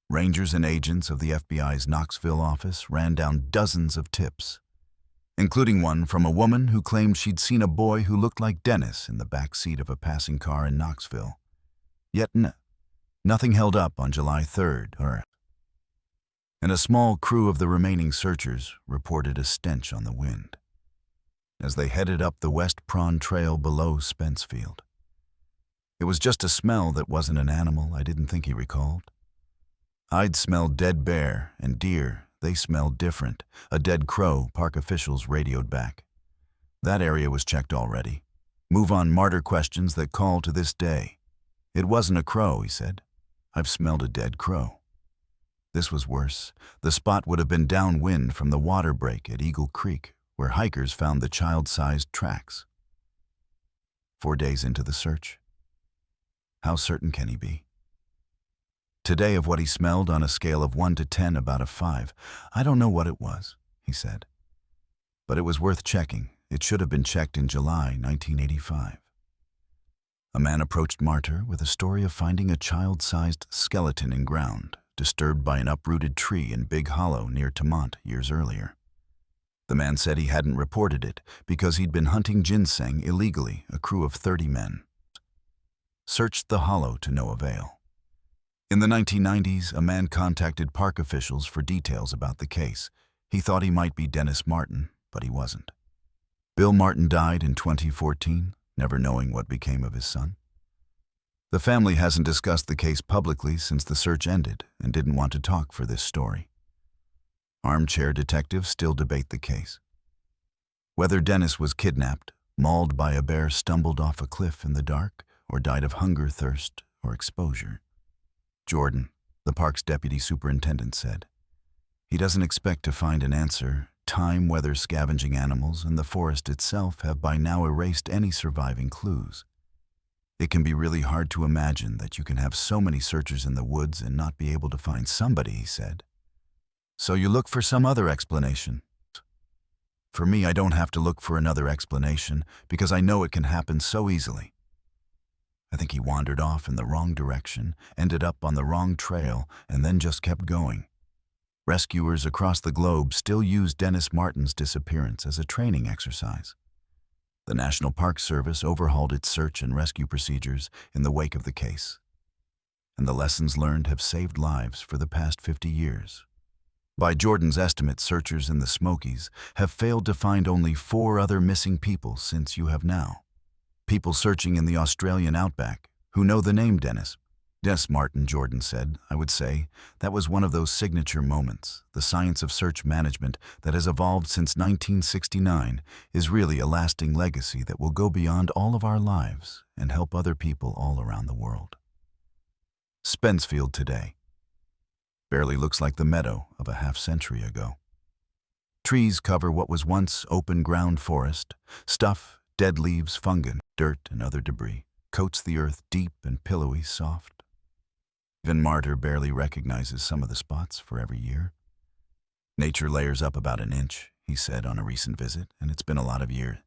Rangers and agents of the FBI's Knoxville office ran down dozens of tips, including one from a woman who claimed she'd seen a boy who looked like Dennis in the back seat of a passing car in Knoxville. Yet nothing held up on July 3rd, and a small crew of the remaining searchers reported a stench on the wind as they headed up the West Prawn Trail below Spencefield. It was just a smell that wasn't an animal, I didn't think he recalled. I'd smelled dead bear and deer. They smelled different. A dead crow, park officials radioed back. That area was checked already. Move on martyr questions that call to this day. It wasn't a crow, he said. I've smelled a dead crow. This was worse. The spot would have been downwind from the water break at Eagle Creek, where hikers found the child-sized tracks. 4 days into the search. How certain can he be? Today, of what he smelled on a scale of 1 to 10, about a 5. I don't know what it was, he said. But it was worth checking. It should have been checked in July 1985. A man approached Martyr with a story of finding a child-sized skeleton in ground, disturbed by an uprooted tree in Big Hollow near Tamont years earlier. The man said he hadn't reported it because he'd been hunting ginseng illegally. A crew of 30 men searched the hollow to no avail. In the 1990s, a man contacted park officials for details about the case. He thought he might be Dennis Martin, but he wasn't. Bill Martin died in 2014, never knowing what became of his son. The family hasn't discussed the case publicly since the search ended and didn't want to talk for this story. Armchair detectives still debate the case. Whether Dennis was kidnapped, mauled by a bear, stumbled off a cliff in the dark, or died of hunger, thirst, or exposure. Jordan, the park's deputy superintendent, said, he doesn't expect to find an answer. Time, weather, scavenging animals, and the forest itself have by now erased any surviving clues. It can be really hard to imagine that you can have so many searchers in the woods and not be able to find somebody, he said. So you look for some other explanation. For me, I don't have to look for another explanation because I know it can happen so easily. I think he wandered off in the wrong direction, ended up on the wrong trail, and then just kept going. Rescuers across the globe still use Dennis Martin's disappearance as a training exercise. The National Park Service overhauled its search and rescue procedures in the wake of the case. and the lessons learned have saved lives for the past 50 years. By Jordan's estimate, searchers in the Smokies have failed to find only 4 other missing people since you have now. People searching in the Australian outback, who know the name Dennis. Yes, Martin, Jordan said. I would say that was one of those signature moments. The science of search management that has evolved since 1969 is really a lasting legacy that will go beyond all of our lives and help other people all around the world. Spencefield today barely looks like the meadow of a half-century ago. Trees cover what was once open-ground forest. Stuff, dead leaves, fungi, dirt, and other debris coats the earth deep and pillowy soft. Even Martyr barely recognizes some of the spots for every year. Nature layers up about an inch, he said on a recent visit, and it's been a lot of years.